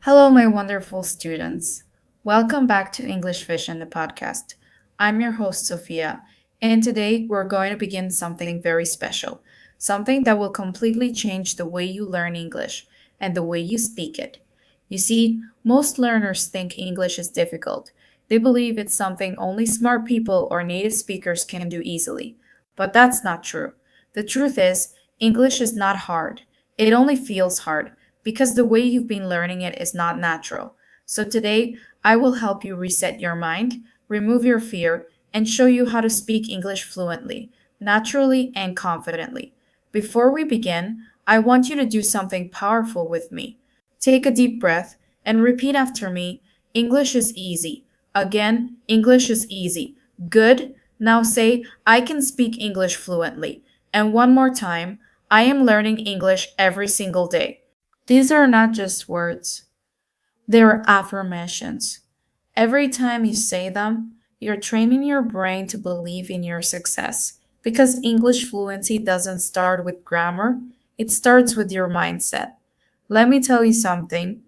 Hello, my wonderful students. Welcome back to English Vision, the podcast. I'm your host, Sofia, and today we're going to begin something very special, something that will completely change the way you learn English and the way you speak it. You see, most learners think English is difficult. They believe it's something only smart people or native speakers can do easily. But that's not true. The truth is, English is not hard. It only feels hard because the way you've been learning it is not natural. So today, I will help you reset your mind, remove your fear, and show you how to speak English fluently, naturally, and confidently. Before we begin, I want you to do something powerful with me. Take a deep breath and repeat after me. English is easy. Again, English is easy. Good. Now say, I can speak English fluently. And one more time, I am learning English every single day. These are not just words, they are affirmations. Every time you say them, you're training your brain to believe in your success. Because English fluency doesn't start with grammar, it starts with your mindset. Let me tell you something.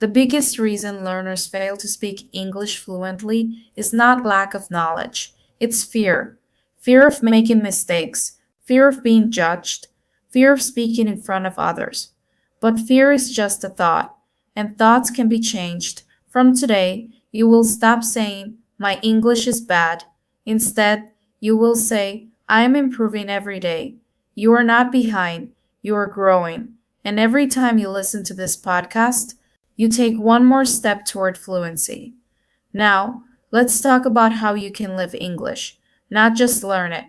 The biggest reason learners fail to speak English fluently is not lack of knowledge, it's fear. Fear of making mistakes, fear of being judged, fear of speaking in front of others. But fear is just a thought, and thoughts can be changed. From today, you will stop saying, My English is bad. Instead, you will say, I am improving every day. You are not behind, you are growing. And every time you listen to this podcast, you take one more step toward fluency. Now, let's talk about how you can live English, not just learn it.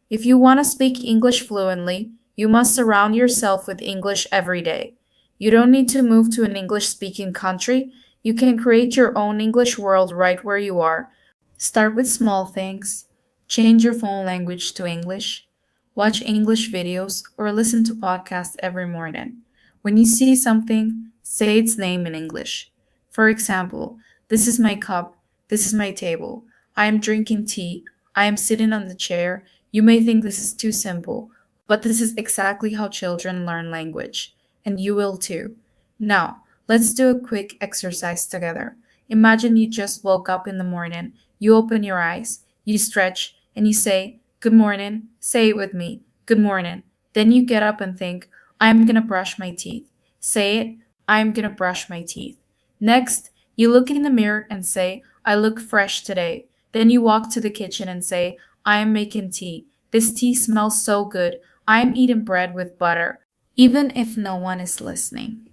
If you want to speak English fluently, you must surround yourself with English every day. You don't need to move to an English speaking country. You can create your own English world right where you are. Start with small things. Change your phone language to English. Watch English videos or listen to podcasts every morning. When you see something, say its name in English. For example, this is my cup. This is my table. I am drinking tea. I am sitting on the chair. You may think this is too simple, but this is exactly how children learn language. And you will too. Now, let's do a quick exercise together. Imagine you just woke up in the morning. You open your eyes, you stretch, and you say, Good morning. Say it with me. Good morning. Then you get up and think, I'm gonna brush my teeth. Say it, I'm gonna brush my teeth. Next, you look in the mirror and say, I look fresh today. Then you walk to the kitchen and say, I am making tea. This tea smells so good. I am eating bread with butter. Even if no one is listening,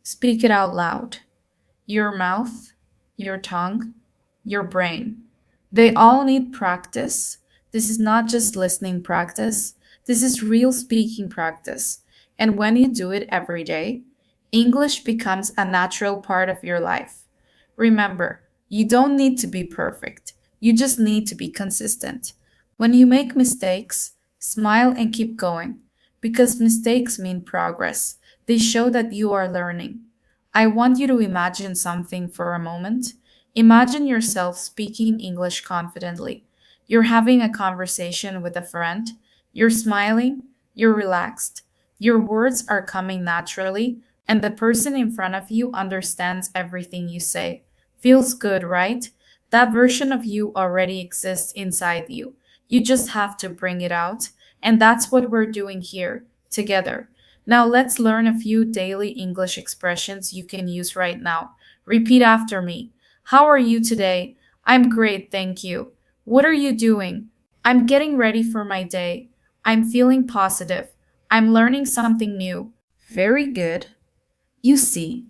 speak it out loud. Your mouth, your tongue, your brain. They all need practice. This is not just listening practice, this is real speaking practice. And when you do it every day, English becomes a natural part of your life. Remember, you don't need to be perfect, you just need to be consistent. When you make mistakes, smile and keep going, because mistakes mean progress. They show that you are learning. I want you to imagine something for a moment. Imagine yourself speaking English confidently. You're having a conversation with a friend. You're smiling. You're relaxed. Your words are coming naturally, and the person in front of you understands everything you say. Feels good, right? That version of you already exists inside you. You just have to bring it out, and that's what we're doing here, together. Now let's learn a few daily English expressions you can use right now. Repeat after me. How are you today? I'm great, thank you. What are you doing? I'm getting ready for my day. I'm feeling positive. I'm learning something new. Very good. You see,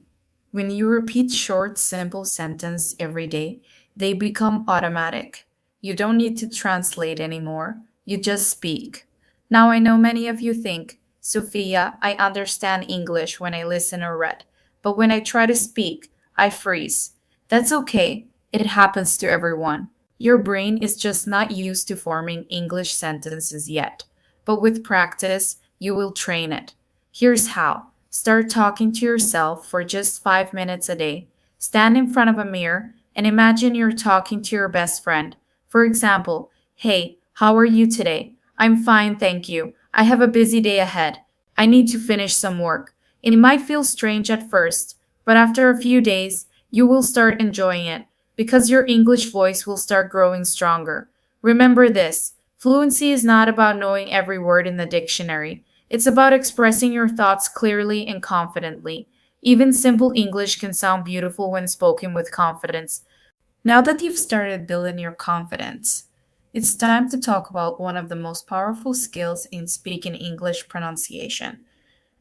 when you repeat short, simple sentences every day, they become automatic. You don't need to translate anymore. You just speak. Now I know many of you think, Sophia, I understand English when I listen or read, but when I try to speak, I freeze. That's okay. It happens to everyone. Your brain is just not used to forming English sentences yet. But with practice, you will train it. Here's how. Start talking to yourself for just 5 minutes a day. Stand in front of a mirror and imagine you're talking to your best friend. For example, Hey, how are you today? I'm fine, thank you. I have a busy day ahead. I need to finish some work. It might feel strange at first, But after a few days, you will start enjoying it because your English voice will start growing stronger. Remember this: fluency is not about knowing every word in the dictionary, it's about expressing your thoughts clearly and confidently. Even simple English can sound beautiful when spoken with confidence. Now that you've started building your confidence, it's time to talk about one of the most powerful skills in speaking English: pronunciation.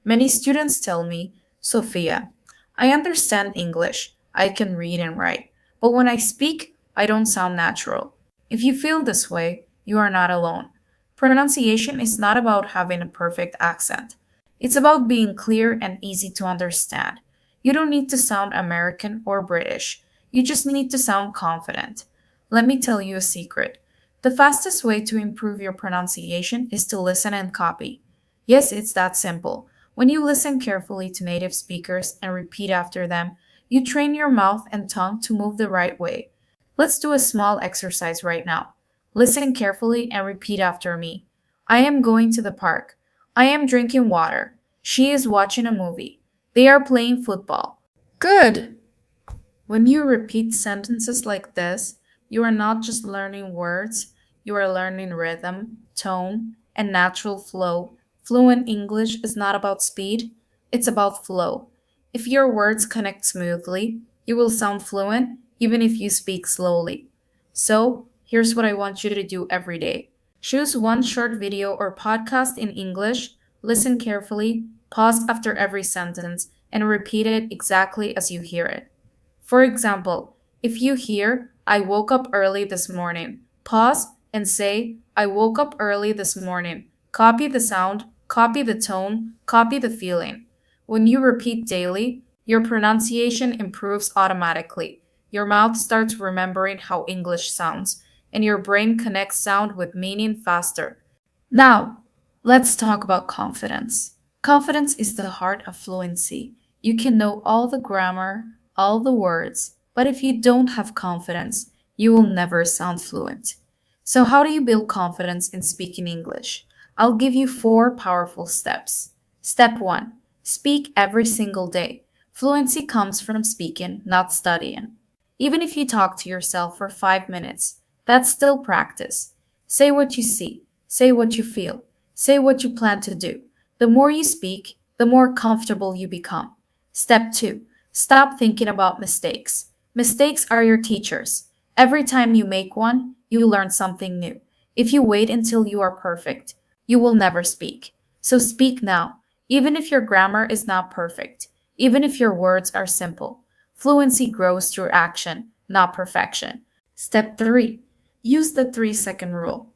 Many students tell me, Sophia, I understand English, I can read and write, but when I speak, I don't sound natural. If you feel this way, you are not alone. Pronunciation is not about having a perfect accent. It's about being clear and easy to understand. You don't need to sound American or British. You just need to sound confident. Let me tell you a secret. The fastest way to improve your pronunciation is to listen and copy. Yes, it's that simple. When you listen carefully to native speakers and repeat after them, you train your mouth and tongue to move the right way. Let's do a small exercise right now. Listen carefully and repeat after me. I am going to the park. I am drinking water. She is watching a movie. They are playing football. Good! When you repeat sentences like this, you are not just learning words, you are learning rhythm, tone, and natural flow. Fluent English is not about speed, it's about flow. If your words connect smoothly, you will sound fluent even if you speak slowly. So, here's what I want you to do every day: choose one short video or podcast in English, listen carefully, pause after every sentence, and repeat it exactly as you hear it. For example, if you hear, I woke up early this morning, pause and say, I woke up early this morning. Copy the sound, copy the tone, copy the feeling. When you repeat daily, your pronunciation improves automatically. Your mouth starts remembering how English sounds, and your brain connects sound with meaning faster. Now, let's talk about confidence. Confidence is the heart of fluency. You can know all the grammar, all the words, but if you don't have confidence, you will never sound fluent. So, how do you build confidence in speaking English? I'll give you four powerful steps. Step one: speak every single day. Fluency comes from speaking, not studying. Even if you talk to yourself for 5 minutes, that's still practice. Say what you see, say what you feel, say what you plan to do. The more you speak, the more comfortable you become. Step two: stop thinking about mistakes. Mistakes are your teachers. Every time you make one, you learn something new. If you wait until you are perfect, you will never speak. So speak now, even if your grammar is not perfect, even if your words are simple. Fluency grows through action, not perfection. Step 3: use the 3-second rule.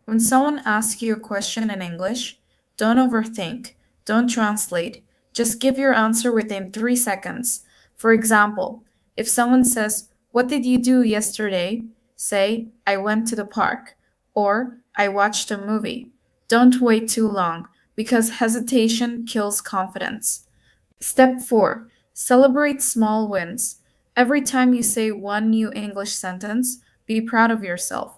When someone asks you a question in English, don't overthink, don't translate, just give your answer within 3 seconds. For example, if someone says, What did you do yesterday? Say, I went to the park, or I watched a movie. Don't wait too long, because hesitation kills confidence. Step 4: celebrate small wins. Every time you say one new English sentence, be proud of yourself.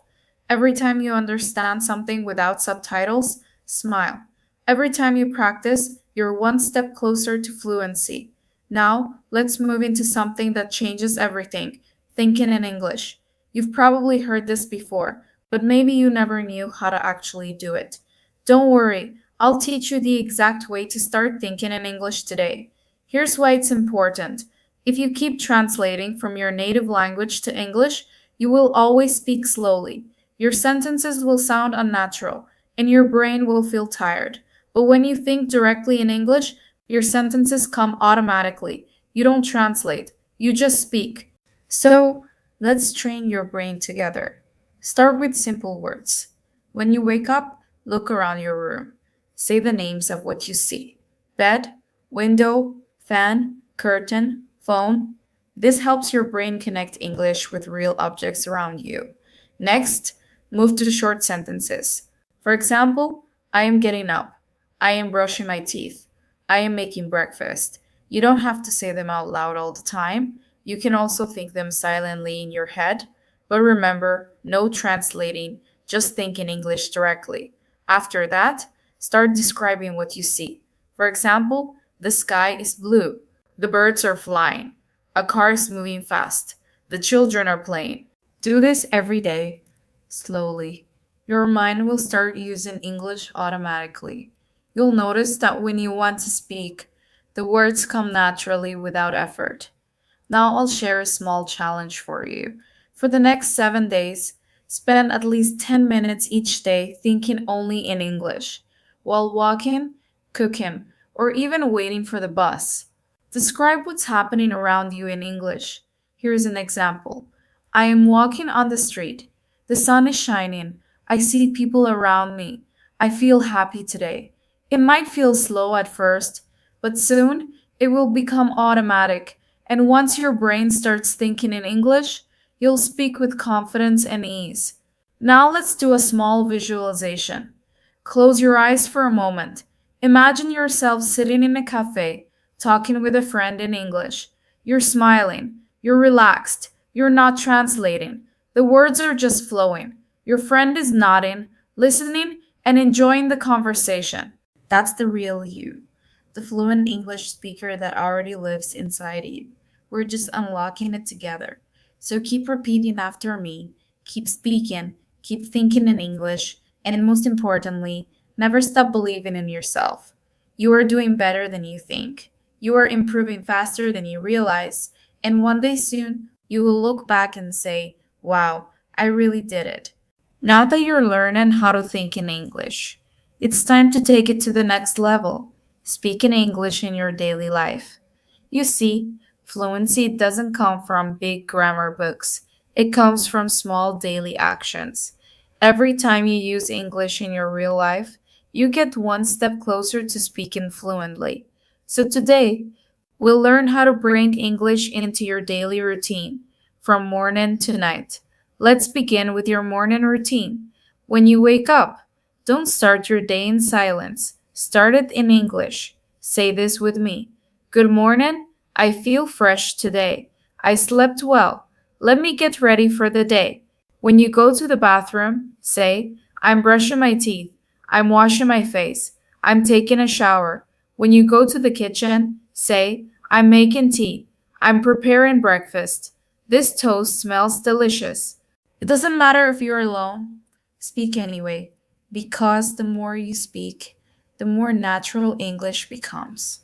Every time you understand something without subtitles, smile. Every time you practice, you're one step closer to fluency. Now, let's move into something that changes everything: thinking in English. You've probably heard this before, but maybe you never knew how to actually do it. Don't worry, I'll teach you the exact way to start thinking in English today. Here's why it's important. If you keep translating from your native language to English, you will always speak slowly. Your sentences will sound unnatural, and your brain will feel tired. But when you think directly in English, your sentences come automatically. You don't translate, you just speak. So, let's train your brain together. Start with simple words. When you wake up, look around your room. Say the names of what you see: bed, window, fan, curtain, phone. This helps your brain connect English with real objects around you. Next, move to short sentences. For example, I am getting up. I am brushing my teeth. I am making breakfast. You don't have to say them out loud all the time. You can also think them silently in your head. But remember, no translating, just think in English directly. After that, start describing what you see. For example, the sky is blue. The birds are flying. A car is moving fast. The children are playing. Do this every day, slowly. Your mind will start using English automatically. You'll notice that when you want to speak, the words come naturally without effort. Now I'll share a small challenge for you. For the next 7 days, spend at least 10 minutes each day thinking only in English, while walking, cooking, or even waiting for the bus. Describe what's happening around you in English. Here's an example. I am walking on the street. The sun is shining. I see people around me. I feel happy today. It might feel slow at first, but soon it will become automatic, and once your brain starts thinking in English, you'll speak with confidence and ease. Now let's do a small visualization. Close your eyes for a moment. Imagine yourself sitting in a cafe, talking with a friend in English. You're smiling, you're relaxed, you're not translating. The words are just flowing. Your friend is nodding, listening, and enjoying the conversation. That's the real you, the fluent English speaker that already lives inside you. We're just unlocking it together. So keep repeating after me, keep speaking, keep thinking in English, and most importantly, never stop believing in yourself. You are doing better than you think. You are improving faster than you realize. And one day soon, you will look back and say, wow, I really did it. Now that you're learning how to think in English, it's time to take it to the next level. Speak in English in your daily life. You see, fluency doesn't come from big grammar books. It comes from small daily actions. Every time you use English in your real life, you get one step closer to speaking fluently. So today, we'll learn how to bring English into your daily routine, from morning to night. Let's begin with your morning routine. When you wake up, don't start your day in silence. Start it in English. Say this with me. Good morning. I feel fresh today. I slept well. Let me get ready for the day. When you go to the bathroom, say, I'm brushing my teeth. I'm washing my face. I'm taking a shower. When you go to the kitchen, say, I'm making tea. I'm preparing breakfast. This toast smells delicious. It doesn't matter if you're alone. Speak anyway, because the more you speak, the more natural English becomes.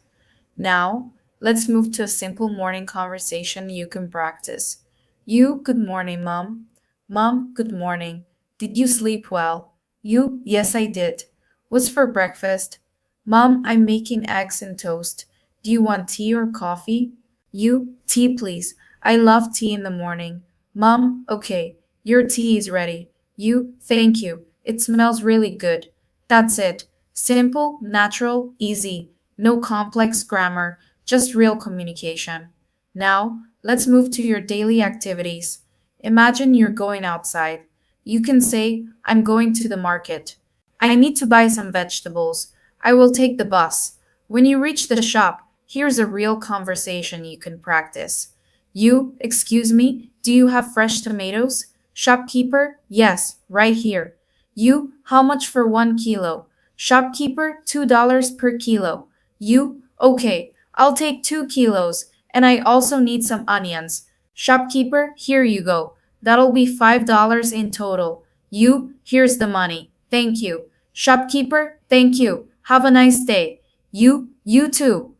Now, let's move to a simple morning conversation you can practice. You, good morning, Mom. Mom, good morning. Did you sleep well? You, yes, I did. What's for breakfast? Mom, I'm making eggs and toast. Do you want tea or coffee? You, tea, please. I love tea in the morning. Mom, okay, your tea is ready. You, thank you. It smells really good. That's it. Simple, natural, easy. No complex grammar, just real communication. Now, let's move to your daily activities. Imagine you're going outside. You can say, I'm going to the market. I need to buy some vegetables. I will take the bus. When you reach the shop, here's a real conversation you can practice. You, excuse me, do you have fresh tomatoes? Shopkeeper, yes, right here. You, how much for 1 kilo? Shopkeeper, $2 per kilo. You, okay, I'll take 2 kilos, and I also need some onions. Shopkeeper, here you go. That'll be $5 in total. You, here's the money. Thank you. Shopkeeper, thank you. Have a nice day. You too.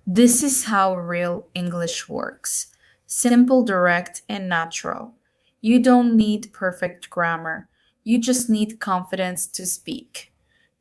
This is how real English works. Simple, direct, and natural. You don't need perfect grammar. You just need confidence to speak.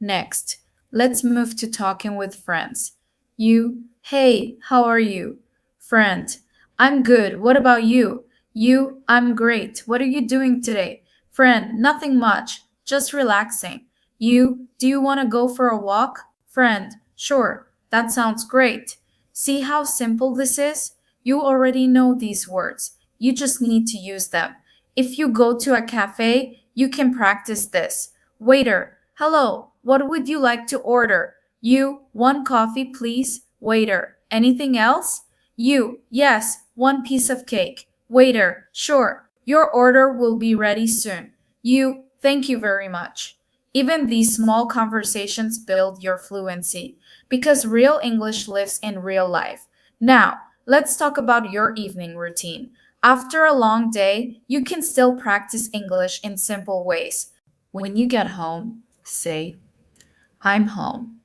Next, let's move to talking with friends. You, hey, how are you? Friend, I'm good. What about you? You, I'm great. What are you doing today? Friend, nothing much. Just relaxing. You, do you want to go for a walk? Friend, sure. That sounds great. See how simple this is? You already know these words. You just need to use them. If you go to a cafe, you can practice this. Waiter, hello, what would you like to order? You, 1 coffee, please. Waiter, anything else? You, yes, 1 piece of cake. Waiter, sure. Your order will be ready soon. You, thank you very much. Even these small conversations build your fluency because real English lives in real life, Now, let's talk about your evening routine. After a long day, you can still practice English in simple ways. When you get home, say, I'm home.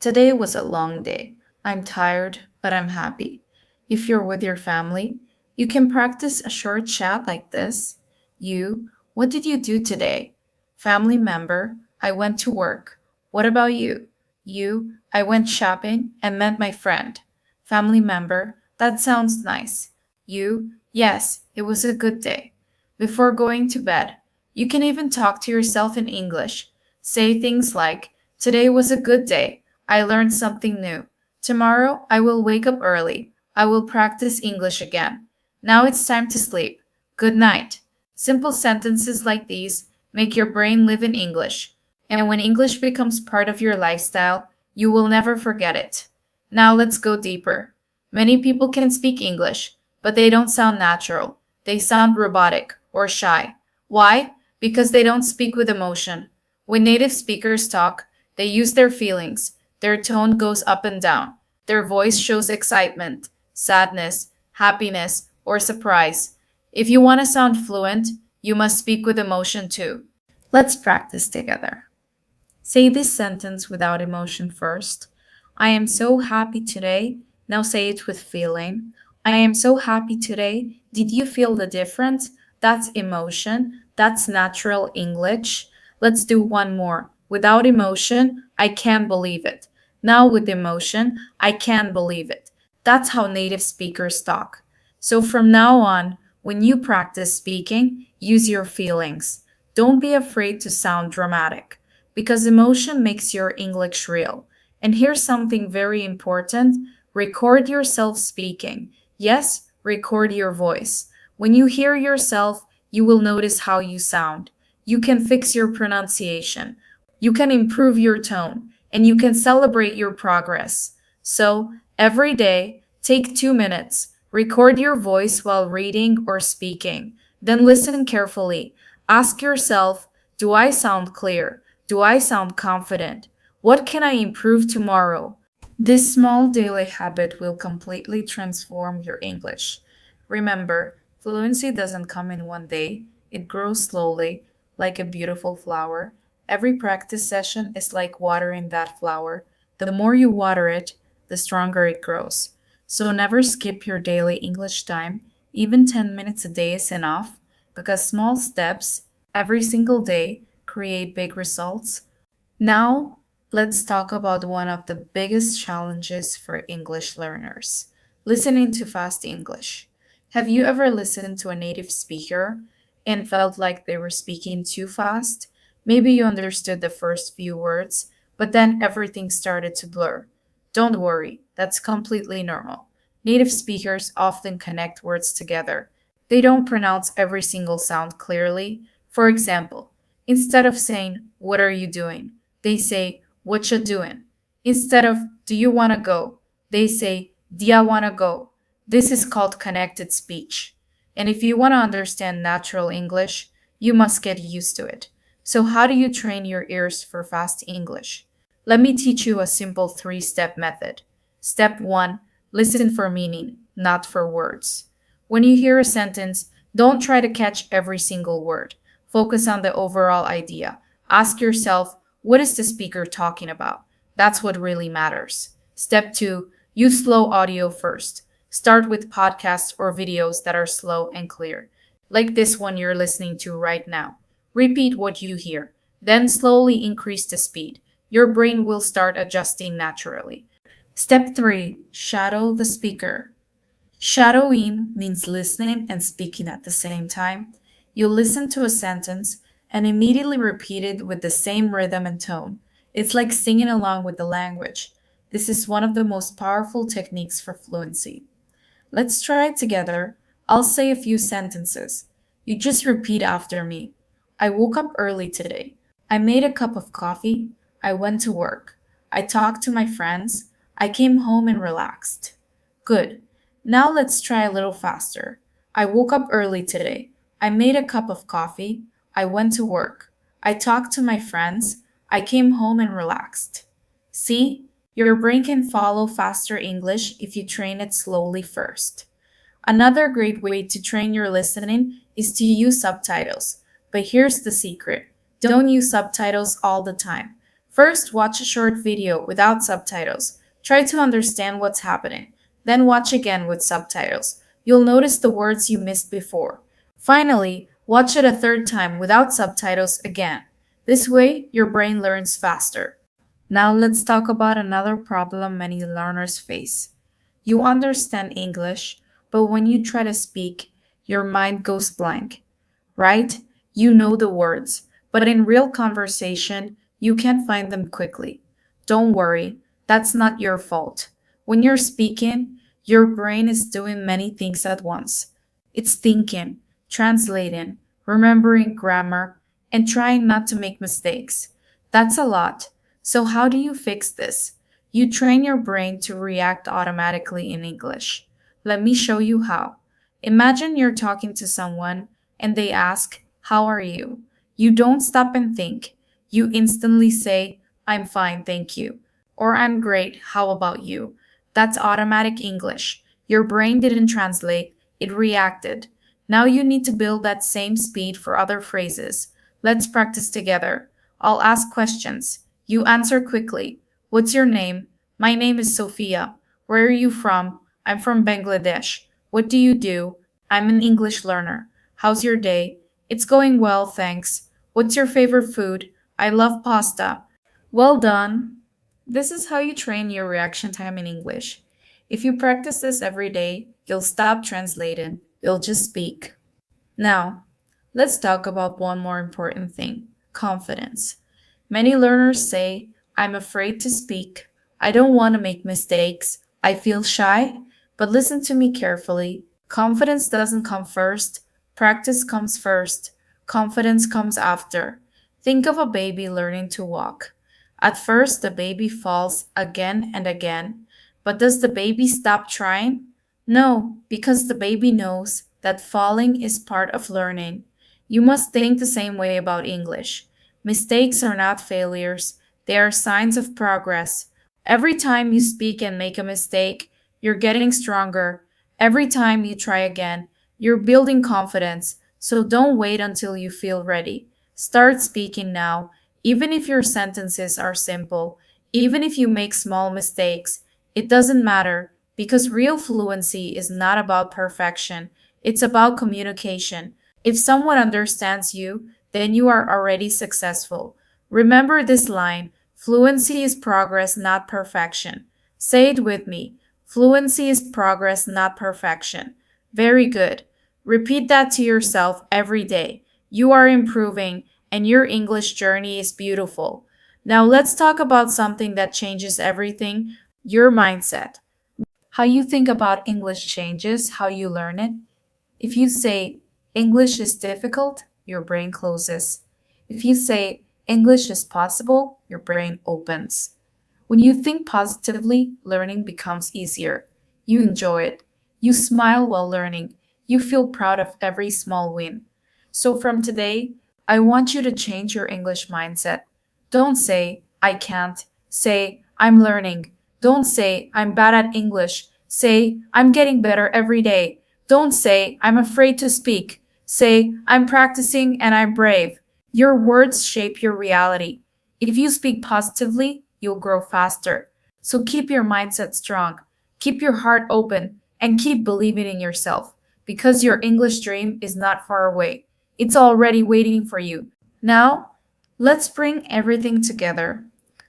Today was a long day. I'm tired, but I'm happy. If you're with your family, you can practice a short chat like this. You, what did you do today? Family member, I went to work. What about you? You, I went shopping and met my friend. Family member, that sounds nice. You, yes, it was a good day. Before going to bed, you can even talk to yourself in English. Say things like, today was a good day. I learned something new. Tomorrow, I will wake up early. I will practice English again. Now it's time to sleep. Good night. Simple sentences like these make your brain live in English. And when English becomes part of your lifestyle, you will never forget it. Now let's go deeper. Many people can speak English, but they don't sound natural. They sound robotic or shy. Why? Because they don't speak with emotion. When native speakers talk, they use their feelings. Their tone goes up and down. Their voice shows excitement, sadness, happiness, or surprise. If you want to sound fluent, you must speak with emotion too. Let's practice together. Say this sentence without emotion first. I am so happy today. Now say it with feeling. I am so happy today. Did you feel the difference? That's emotion. That's natural English. Let's do one more. Without emotion, I can't believe it. Now with emotion, I can't believe it. That's how native speakers talk. So from now on, when you practice speaking, use your feelings. Don't be afraid to sound dramatic because emotion makes your English real. And here's something very important, record yourself speaking. Yes, record your voice. When you hear yourself, you will notice how you sound. You can fix your pronunciation. You can improve your tone. And you can celebrate your progress. So, every day, take 2 minutes. Record your voice while reading or speaking. Then listen carefully. Ask yourself, do I sound clear? Do I sound confident? What can I improve tomorrow? This small daily habit will completely transform your English. Remember, fluency doesn't come in one day, it grows slowly, like a beautiful flower. Every practice session is like watering that flower. The more you water it, the stronger it grows. So never skip your daily English time. Even 10 minutes a day is enough because small steps every single day create big results. Now, let's talk about one of the biggest challenges for English learners listening to fast English. Have you ever listened to a native speaker and felt like they were speaking too fast? Maybe you understood the first few words, but then everything started to blur. Don't worry, that's completely normal. Native speakers often connect words together. They don't pronounce every single sound clearly. For example, instead of saying, what are you doing? They say, what you doing? Instead of, do you want to go? They say, dia want to go. This is called connected speech. And if you want to understand natural English, you must get used to it. So, how do you train your ears for fast English? Let me teach you a simple 3 step method. Step 1, listen for meaning, not for words. When you hear a sentence, don't try to catch every single word. Focus on the overall idea. Ask yourself, what is the speaker talking about? That's what really matters. Step 2, use slow audio first. Start with podcasts or videos that are slow and clear, like this one you're listening to right now. Repeat what you hear, then slowly increase the speed. Your brain will start adjusting naturally. Step 3, shadow the speaker. Shadowing means listening and speaking at the same time. You listen to a sentence and immediately repeat it with the same rhythm and tone. It's like singing along with the language. This is one of the most powerful techniques for fluency. Let's try it together. I'll say a few sentences. You just repeat after me. I woke up early today. I made a cup of coffee. I went to work. I talked to my friends. I came home and relaxed. Good. Now let's try a little faster. I woke up early today. I made a cup of coffee. I went to work. I talked to my friends. I came home and relaxed. See? Your brain can follow faster English if you train it slowly first. Another great way to train your listening is to use subtitles. But here's the secret: don't use subtitles all the time. First, watch a short video without subtitles. Try to understand what's happening. Then, watch again with subtitles. You'll notice the words you missed before. Finally, watch it a third time without subtitles again. This way, your brain learns faster. Now, let's talk about another problem many learners face. You understand English, but when you try to speak, your mind goes blank, right? You know the words, but in real conversation, you can't find them quickly. Don't worry, that's not your fault. When you're speaking, your brain is doing many things at once. It's thinking, translating, remembering grammar, and trying not to make mistakes. That's a lot. So, how do you fix this? You train your brain to react automatically in English. Let me show you how. Imagine you're talking to someone and they ask, "How are you?" You don't stop and think. You instantly say, "I'm fine, thank you." Or "I'm great, how about you?" That's automatic English. Your brain didn't translate, it reacted. Now you need to build that same speed for other phrases. Let's practice together. I'll ask questions. You answer quickly. What's your name? My name is Sofia. Where are you from? I'm from Bangladesh. What do you do? I'm an English learner. How's your day? It's going well, thanks. What's your favorite food? I love pasta. Well done. This is how you train your reaction time in English. If you practice this every day, you'll stop translating. You'll just speak. Now, let's talk about one more important thing: confidence. Many learners say, "I'm afraid to speak. I don't want to make mistakes. I feel shy." But listen to me carefully. Confidence doesn't come first. Practice comes first. Confidence comes after. Think of a baby learning to walk. At first, the baby falls again and again. But does the baby stop trying? No, because the baby knows that falling is part of learning. You must think the same way about English. Mistakes are not failures, they are signs of progress. Every time you speak and make a mistake, you're getting stronger. Every time you try again, you're building confidence. So don't wait until you feel ready. Start speaking now, even if your sentences are simple, even if you make small mistakes. It doesn't matter, because real fluency is not about perfection, it's about communication. If someone understands you, then you are already successful. Remember this line: fluency is progress, not perfection. Say it with me: fluency is progress, not perfection. Very good. Repeat that to yourself every day. You are improving, and your English journey is beautiful. Now let's talk about something that changes everything: your mindset. How you think about English changes how you learn it. If you say English is difficult, your brain closes. If you say English is possible, your brain opens. When you think positively, learning becomes easier. You enjoy it. You smile while learning. You feel proud of every small win. So from today, I want you to change your English mindset. Don't say, "I can't." Say, "I'm learning." Don't say, "I'm bad at English." Say, "I'm getting better every day." Don't say, "I'm afraid to speak." Say, "I'm practicing and I'm brave." Your words shape your reality. If you speak positively, you'll grow faster. So keep your mindset strong, keep your heart open, and keep believing in yourself, because your English dream is not far away. It's already waiting for you. Now, let's bring everything together.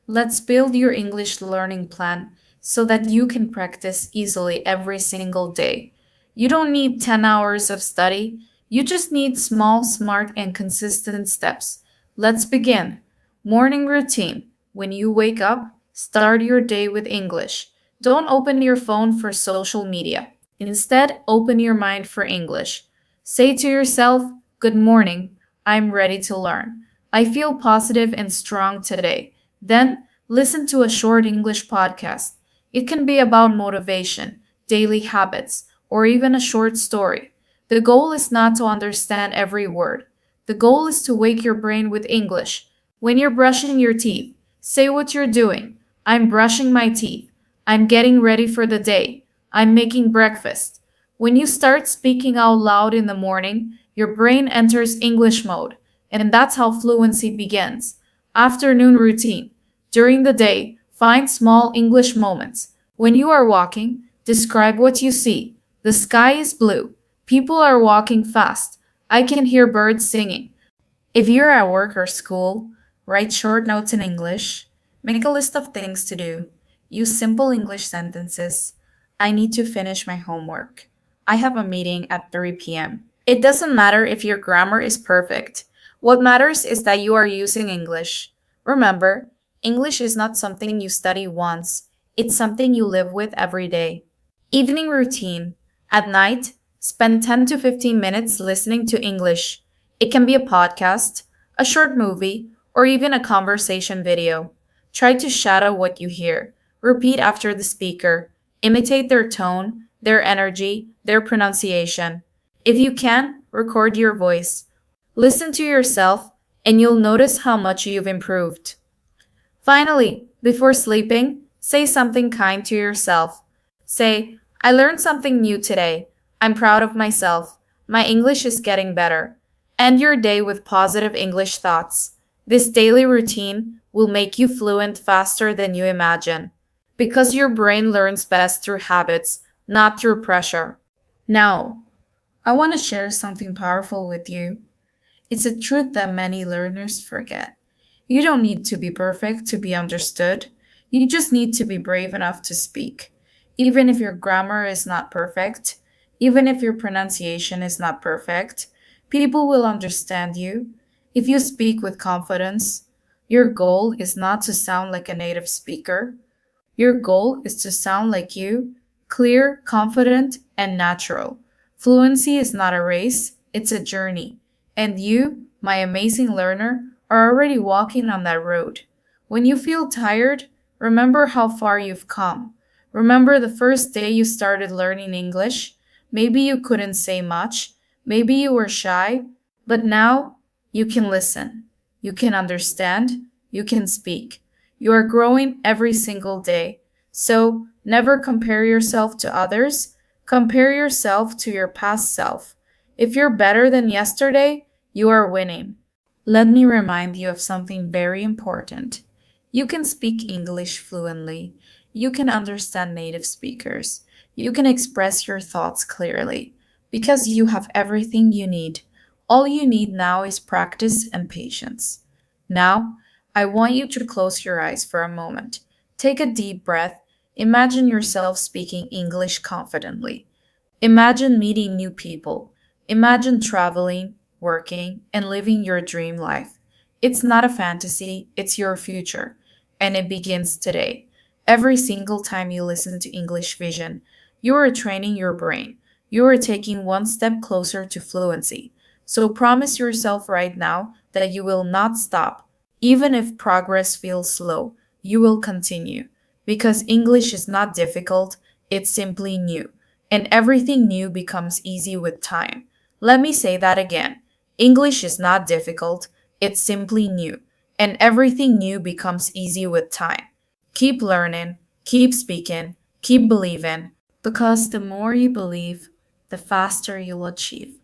Let's build your English learning plan so that you can practice easily every single day. You don't need 10 hours of study. You just need small, smart, and consistent steps. Let's begin. Morning routine. When you wake up, start your day with English. Don't open your phone for social media. Instead, open your mind for English. Say to yourself, "Good morning. I'm ready to learn. I feel positive and strong today." Then, listen to a short English podcast. It can be about motivation, daily habits, or even a short story. The goal is not to understand every word. The goal is to wake your brain with English. When you're brushing your teeth, say what you're doing. I'm brushing my teeth. I'm getting ready for the day. I'm making breakfast. When you start speaking out loud in the morning, your brain enters English mode, and that's how fluency begins. Afternoon routine. During the day, find small English moments. When you are walking, describe what you see. The sky is blue. People are walking fast. I can hear birds singing. If you're at work or school, write short notes in English. Make a list of things to do. Use simple English sentences. I need to finish my homework. I have a meeting at 3 p.m. It doesn't matter if your grammar is perfect. What matters is that you are using English. Remember, English is not something you study once, it's something you live with every day. Evening routine. At night, spend 10 to 15 minutes listening to English. It can be a podcast, a short movie, or even a conversation video. Try to shadow what you hear. Repeat after the speaker. Imitate their tone, their energy, their pronunciation. If you can, record your voice. Listen to yourself, and you'll notice how much you've improved. Finally, before sleeping, say something kind to yourself. Say, I learned something new today. I'm proud of myself. My English is getting better. End your day with positive English thoughts. This daily routine will make you fluent faster than you imagine. Because your brain learns best through habits, not through pressure. Now, I want to share something powerful with you. It's a truth that many learners forget. You don't need to be perfect to be understood. You just need to be brave enough to speak. Even if your grammar is not perfect, even if your pronunciation is not perfect, people will understand you. If you speak with confidence, your goal is not to sound like a native speaker. Your goal is to sound like you, clear, confident, and natural. Fluency is not a race, it's a journey. And you, my amazing learner, are already walking on that road. When you feel tired, remember how far you've come. Remember the first day you started learning English. Maybe you couldn't say much, maybe you were shy, but now you can listen, you can understand, you can speak. You are growing every single day. So never compare yourself to others, compare yourself to your past self. If you're better than yesterday, you are winning. Let me remind you of something very important. You can speak English fluently. You can understand native speakers. You can express your thoughts clearly because you have everything you need. All you need now is practice and patience. Now, I want you to close your eyes for a moment. Take a deep breath. Imagine yourself speaking English confidently. Imagine meeting new people. Imagine traveling, working, and living your dream life. It's not a fantasy, it's your future. And it begins today. Every single time you listen to English Vision, you are training your brain. You are taking one step closer to fluency. So promise yourself right now that you will not stop. Even if progress feels slow, you will continue. Because English is not difficult, it's simply new. And everything new becomes easy with time. Let me say that again. English is not difficult, it's simply new. And everything new becomes easy with time. Keep learning, keep speaking, keep believing, because the more you believe, the faster you'll achieve.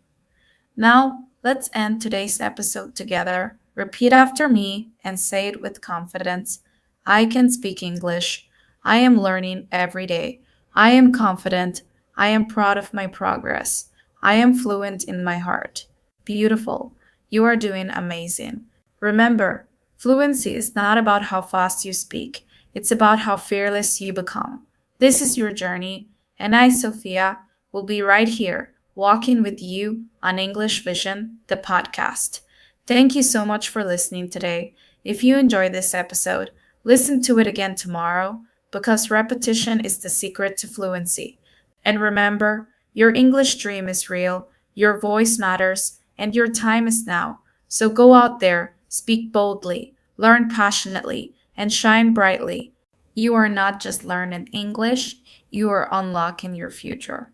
Now, let's end today's episode together. Repeat after me and say it with confidence. I can speak English. I am learning every day. I am confident. I am proud of my progress. I am fluent in my heart. Beautiful. You are doing amazing. Remember, fluency is not about how fast you speak, it's about how fearless you become. This is your journey, and I, Sofia, will be right here walking with you on English Vision, the podcast. Thank you so much for listening today. If you enjoyed this episode, listen to it again tomorrow because repetition is the secret to fluency. And remember, your English dream is real, your voice matters, and your time is now. So go out there, speak boldly, learn passionately, and shine brightly. You are not just learning English, you are unlocking your future.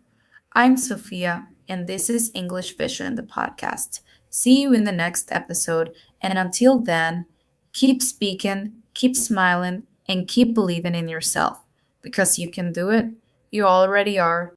I'm Sophia, and this is English Vision, the podcast. See you in the next episode, and until then, keep speaking, keep smiling, and keep believing in yourself because you can do it. You already are.